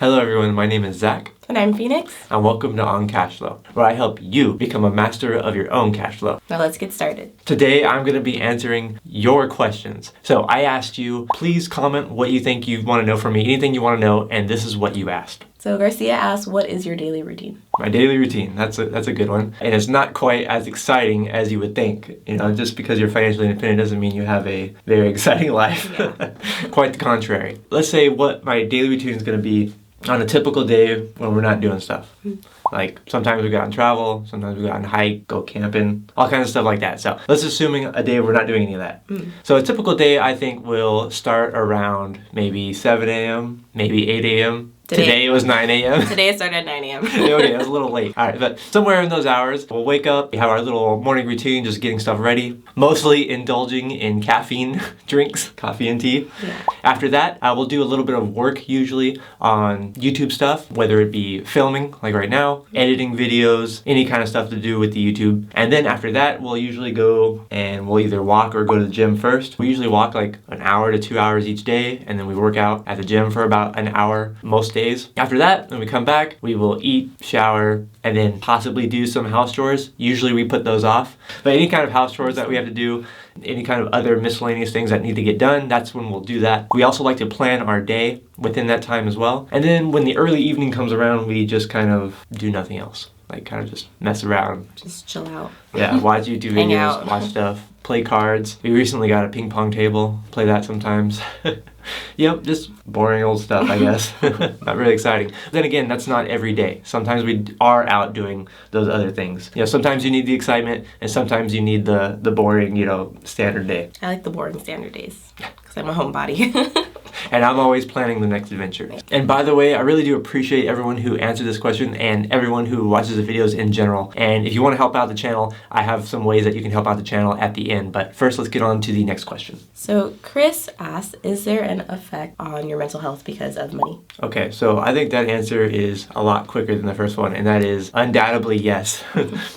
Hello everyone, my name is Zach. And I'm Phoenix. And welcome to On Cash Flow, where I help you become a master of your own cash flow. Now let's get started. Today I'm going to be answering your questions. So I asked you, please comment what you think you want to know from me, anything you want to know, and this is what you asked. So Garcia asked, what is your daily routine? My daily routine, that's a good one. And it's not quite as exciting as you would think. You know, just because you're financially independent doesn't mean you have a very exciting life. Yeah. Quite the contrary. Let's say what my daily routine is going to be on a typical day when we're not doing stuff. Like sometimes we go out and travel, sometimes we go out and hike, go camping, all kinds of stuff like that. So let's assuming a day we're not doing any of that. So a typical day I think will start around maybe 7 a.m., maybe 8 a.m. Today it was 9 a.m. Today it started at 9 a.m. Okay, it was a little late. All right, but somewhere in those hours, we'll wake up, we have our little morning routine, just getting stuff ready, mostly indulging in caffeine drinks, coffee and tea. Yeah. After that, we'll do a little bit of work usually on YouTube stuff, whether it be filming, like right now, editing videos, any kind of stuff to do with the YouTube. And then after that, we'll usually go and we'll either walk or go to the gym first. We usually walk like an hour to 2 hours each day, and then we work out at the gym for about an hour most days. After that, when we come back, we will eat, shower, and then possibly do some house chores. Usually we put those off. But any kind of house chores that we have to do, any kind of other miscellaneous things that need to get done, that's when we'll do that. We also like to plan our day within that time as well. And then when the early evening comes around, we just kind of do nothing else. Like kind of just mess around. Just chill out. Yeah, watch YouTube Hang videos, out. watch stuff, play cards. We recently got a ping pong table, play that sometimes. Yep, just boring old stuff, I guess. Not really exciting. Then again, that's not every day. Sometimes we are out doing those other things. You know, sometimes you need the excitement, and sometimes you need the boring, standard day. I like the boring standard days because I'm a homebody. And I'm always planning the next adventure. And by the way, I really do appreciate everyone who answered this question and everyone who watches the videos in general. And if you want to help out the channel, I have some ways that you can help out the channel at the end. But first, let's get on to the next question. So Chris asked, is there an effect on your mental health because of money? Okay, so I think that answer is a lot quicker than the first one, and that is undoubtedly yes.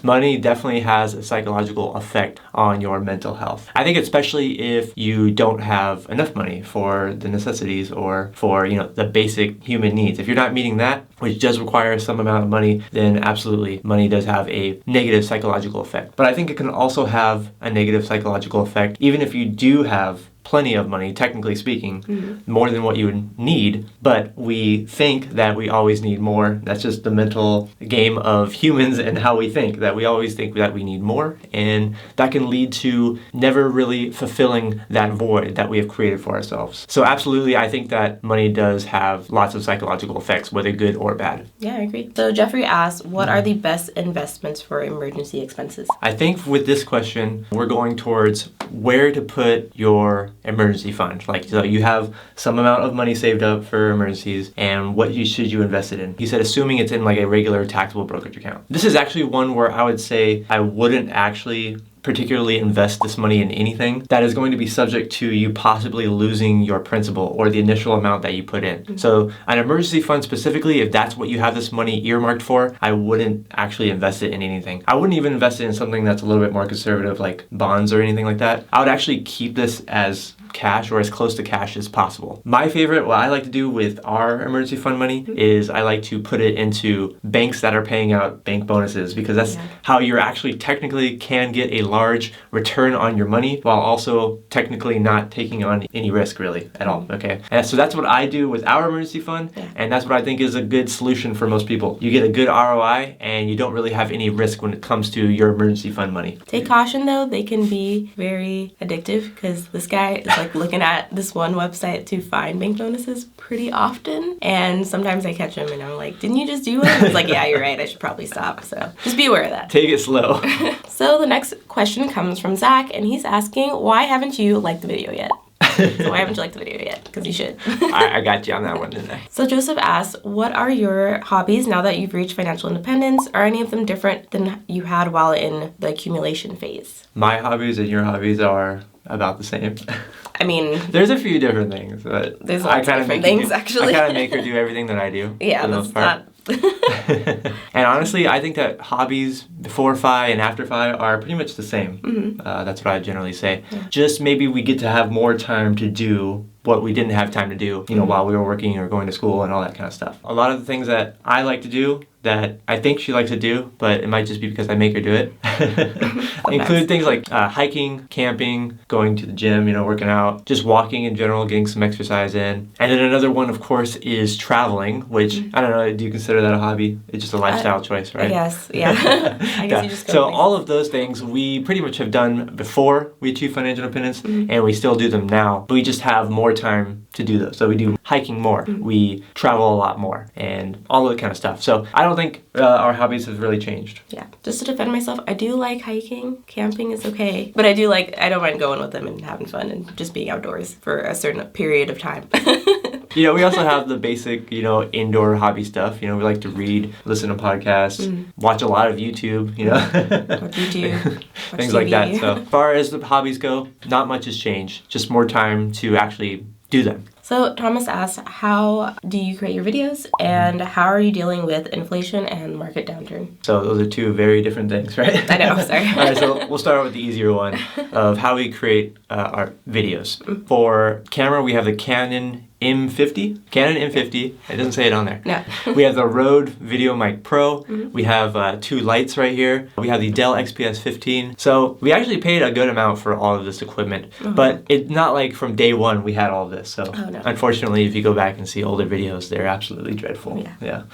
Money definitely has a psychological effect on your mental health. I think especially if you don't have enough money for the necessities or for, the basic human needs. If you're not meeting that, which does require some amount of money, then absolutely money does have a negative psychological effect. But I think it can also have a negative psychological effect even if you do have plenty of money, technically speaking, more than what you would need, but we think that we always need more. That's just the mental game of humans and how we think, that we always think that we need more, and that can lead to never really fulfilling that void that we have created for ourselves. So absolutely, I think that money does have lots of psychological effects, whether good or bad. Yeah, I agree. So Jeffrey asked, what are the best investments for emergency expenses? I think with this question, we're going towards where to put your emergency fund. Like, so you have some amount of money saved up for emergencies, and what should you invest it in? He said, assuming it's in like a regular taxable brokerage account. This is actually one where I would say I wouldn't actually particularly invest this money in anything that is going to be subject to you possibly losing your principal or the initial amount that you put in. So an emergency fund specifically, if that's what you have this money earmarked for, I wouldn't actually invest it in anything. I wouldn't even invest it in something that's a little bit more conservative like bonds or anything like that. I would actually keep this as cash or as close to cash as possible. My favorite, what I like to do with our emergency fund money is I like to put it into banks that are paying out bank bonuses, because that's how you're actually technically can get a large return on your money while also technically not taking on any risk really at all. Okay, and so that's what I do with our emergency fund, and that's what I think is a good solution for most people. You get a good ROI and you don't really have any risk when it comes to your emergency fund money. Take caution though, they can be very addictive because this guy is like looking at this one website to find bank bonuses pretty often, and sometimes I catch him and I'm like, didn't you just do it? He's like, yeah, you're right, I should probably stop. So just be aware of that. Take it slow. So the next question comes from Zach, and he's asking, why haven't you liked the video yet? So why haven't you liked the video yet? Because you should. I got you on that one, didn't I? So Joseph asks, what are your hobbies now that you've reached financial independence? Are any of them different than you had while in the accumulation phase? My hobbies and your hobbies are about the same. I mean, there's a few different things, but there's lots of different things, actually. I kind of make her do everything that I do. Yeah, that's not... And honestly, I think that hobbies before F.I.R.E. and after F.I.R.E. are pretty much the same. That's what I generally say. Yeah. Just maybe we get to have more time to do what we didn't have time to do, while we were working or going to school and all that kind of stuff. A lot of the things that I like to do that I think she likes to do, but it might just be because I make her do it, include things like hiking, camping, going to the gym, working out, just walking in general, getting some exercise in. And then another one, of course, is traveling, which, I don't know, do you consider that a hobby? It's just a lifestyle choice, right? I guess, yeah. I guess you just go So places. all of those things we pretty much have done before we achieve financial independence, and we still do them now, but we just have more time to do those. So we do hiking more, we travel a lot more, and all that kind of stuff. So I don't think our hobbies have really changed. Yeah. Just to defend myself, I do like hiking. Camping is okay. But I don't mind going with them and having fun and just being outdoors for a certain period of time. We also have the basic, indoor hobby stuff. We like to read, listen to podcasts, watch a lot of YouTube, Watch YouTube, watch things TV. like that. So as far as the hobbies go, not much has changed. Just more time to actually do them. So Thomas asked, how do you create your videos and how are you dealing with inflation and market downturn? So those are two very different things, right? I know, sorry. All right, so we'll start with the easier one of how we create our videos. For camera, we have the Canon M50. It doesn't say it on there. No. We have the Rode Video Mic Pro. We have two lights right here. We have the Dell XPS 15. So we actually paid a good amount for all of this equipment, but it's not like from day one we had all of this. So unfortunately, if you go back and see older videos, they're absolutely dreadful. Yeah.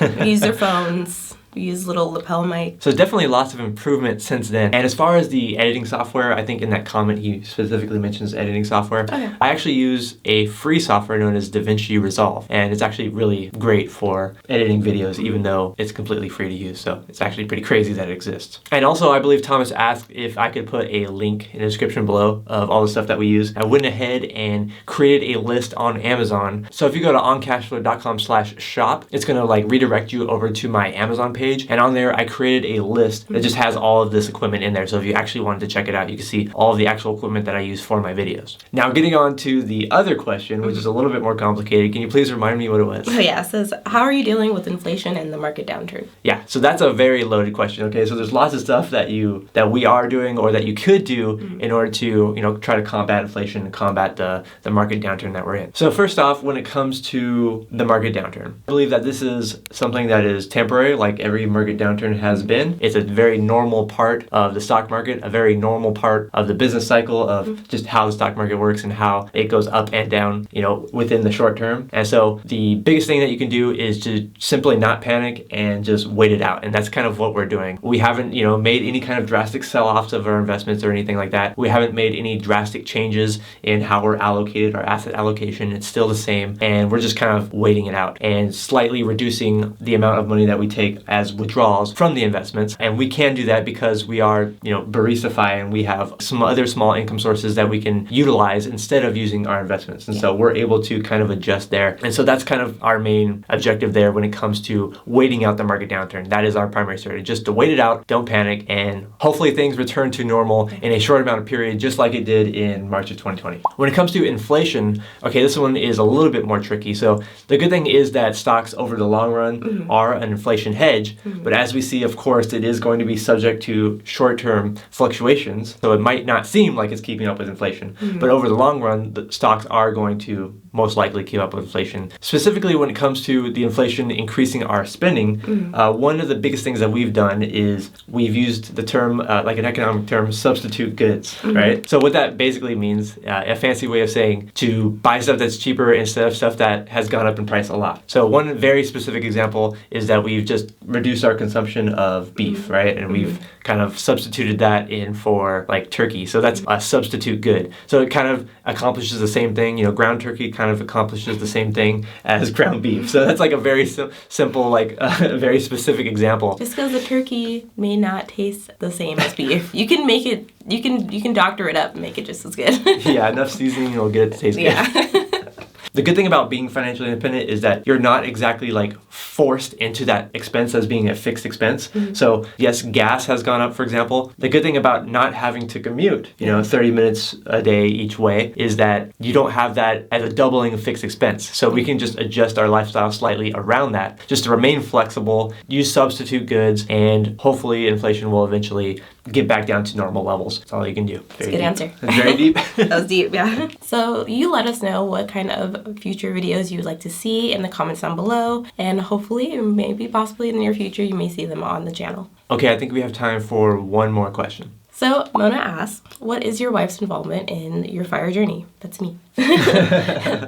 We use their phones. We use little lapel mics. So definitely lots of improvement since then. And as far as the editing software, I think in that comment he specifically mentions editing software. Okay. I actually use a free software known as DaVinci Resolve. And it's actually really great for editing videos, even though it's completely free to use. So it's actually pretty crazy that it exists. And also, I believe Thomas asked if I could put a link in the description below of all the stuff that we use. I went ahead and created a list on Amazon. So if you go to oncashflow.com/shop, it's going to redirect you over to my Amazon page. And on there, I created a list that just has all of this equipment in there. So if you actually wanted to check it out, you can see all of the actual equipment that I use for my videos. Now, getting on to the other question, which is a little bit more complicated. Can you please remind me what it was? Oh yeah, it says, how are you dealing with inflation and the market downturn? Yeah, so that's a very loaded question, okay? So there's lots of stuff that we are doing or that you could do in order to, try to combat inflation and combat the market downturn that we're in. So first off, when it comes to the market downturn, I believe that this is something that is temporary, like every market downturn has been. It's a very normal part of the stock market, a very normal part of the business cycle of just how the stock market works and how it goes up and down, within the short term. And so the biggest thing that you can do is to simply not panic and just wait it out. And that's kind of what we're doing. We haven't, made any kind of drastic sell-offs of our investments or anything like that. We haven't made any drastic changes in how we're allocated, our asset allocation. It's still the same. And we're just kind of waiting it out and slightly reducing the amount of money that we take as withdrawals from the investments. And we can do that because we are, Baristify, and we have some other small income sources that we can utilize instead of using our investments. And so we're able to kind of adjust there. And so that's kind of our main objective there when it comes to waiting out the market downturn. That is our primary strategy, just to wait it out, don't panic, and hopefully things return to normal in a short amount of period, just like it did in March of 2020. When it comes to inflation, okay, this one is a little bit more tricky. So the good thing is that stocks over the long run are an inflation hedge, but as we see, of course, it is going to be subject to short-term fluctuations. So it might not seem like it's keeping up with inflation, but over the long run, the stocks are going to most likely keep up with inflation. Specifically, when it comes to the inflation increasing our spending, one of the biggest things that we've done is we've used the term, like an economic term, substitute goods, right? So what that basically means, a fancy way of saying to buy stuff that's cheaper instead of stuff that has gone up in price a lot. So one very specific example is that we've just reduced our consumption of beef, right? And we've kind of substituted that in for like turkey. So that's a substitute good. So it kind of accomplishes the same thing. Ground turkey kind of accomplishes the same thing as ground beef. So that's like a very simple, like a very specific example. Just because the turkey may not taste the same as beef, you can make it. You can doctor it up and make it just as good. Yeah, enough seasoning will get it to taste good. The good thing about being financially independent is that you're not exactly like forced into that expense as being a fixed expense. So yes, gas has gone up, for example. The good thing about not having to commute, 30 minutes a day each way, is that you don't have that as a doubling of fixed expense. So we can just adjust our lifestyle slightly around that, just to remain flexible, use substitute goods, and hopefully inflation will eventually get back down to normal levels. That's all you can do. That's a good answer. That's very deep. That was deep, yeah. So you let us know what kind of future videos you would like to see in the comments down below, and hopefully, maybe possibly in the near future, you may see them on the channel. Okay, I think we have time for one more question. So Mona asks, what is your wife's involvement in your FIRE journey? That's me.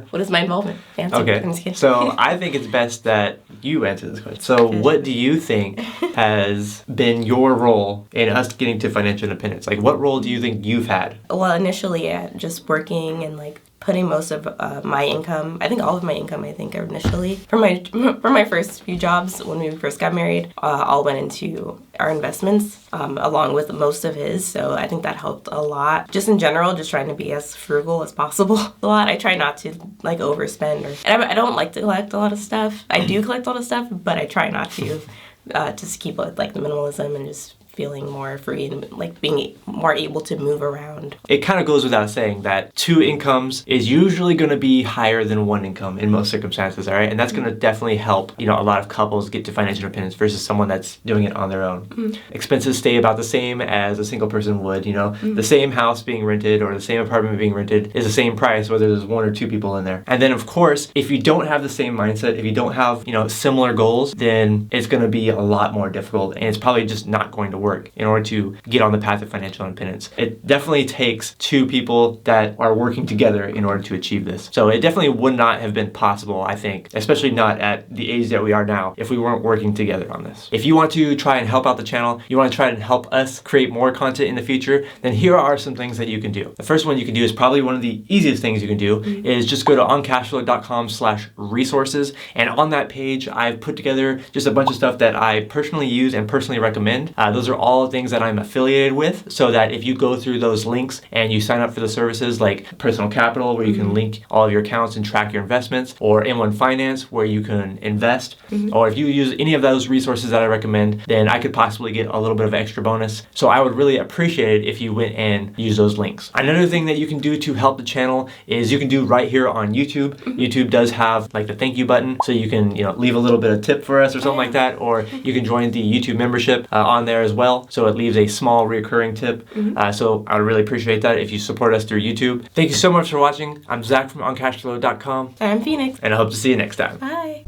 What is my involvement? Answer. I'm just Okay, kidding. so I think it's best that you answer this question. So what do you think has been your role in us getting to financial independence? Like, what role do you think you've had? Well, initially, just working and like putting most of my income, I think all of my income, initially, for my first few jobs when we first got married, all went into our investments, along with most of his. So I think that helped a lot. Just in general, just trying to be as frugal as possible. A lot. I try not to like overspend, and I don't like to collect a lot of stuff. I do collect a lot of stuff, but I try not to. Just keep like the minimalism and just feeling more free and like being more able to move around. It kind of goes without saying that 2 incomes is usually going to be higher than 1 income in most circumstances, all right? And that's going to definitely help, a lot of couples get to financial independence versus someone that's doing it on their own. Expenses stay about the same as a single person would, The same house being rented or the same apartment being rented is the same price whether there's 1 or 2 people in there. And then of course, if you don't have the same mindset, if you don't have, similar goals, then it's going to be a lot more difficult and it's probably just not going to work in order to get on the path of financial independence. It definitely takes 2 people that are working together in order to achieve this. So it definitely would not have been possible, I think, especially not at the age that we are now, if we weren't working together on this. If you want to try and help out the channel, you want to try and help us create more content in the future, then here are some things that you can do. The first one you can do is probably one of the easiest things you can do is just go to oncashflow.com/resources, and on that page I've put together just a bunch of stuff that I personally use and personally recommend. Those are all things that I'm affiliated with, so that if you go through those links and you sign up for the services like Personal Capital, where you can link all of your accounts and track your investments, or M1 Finance, where you can invest, or if you use any of those resources that I recommend, then I could possibly get a little bit of extra bonus. So I would really appreciate it if you went and used those links. Another thing that you can do to help the channel is you can do right here on YouTube. YouTube does have like the thank you button, so you can leave a little bit of tip for us or something like that, or you can join the YouTube membership on there as well. So it leaves a small recurring tip. So I would really appreciate that if you support us through YouTube. Thank you so much for watching. I'm Zach from OnCashFlow.com. I'm Phoenix. And I hope to see you next time. Bye.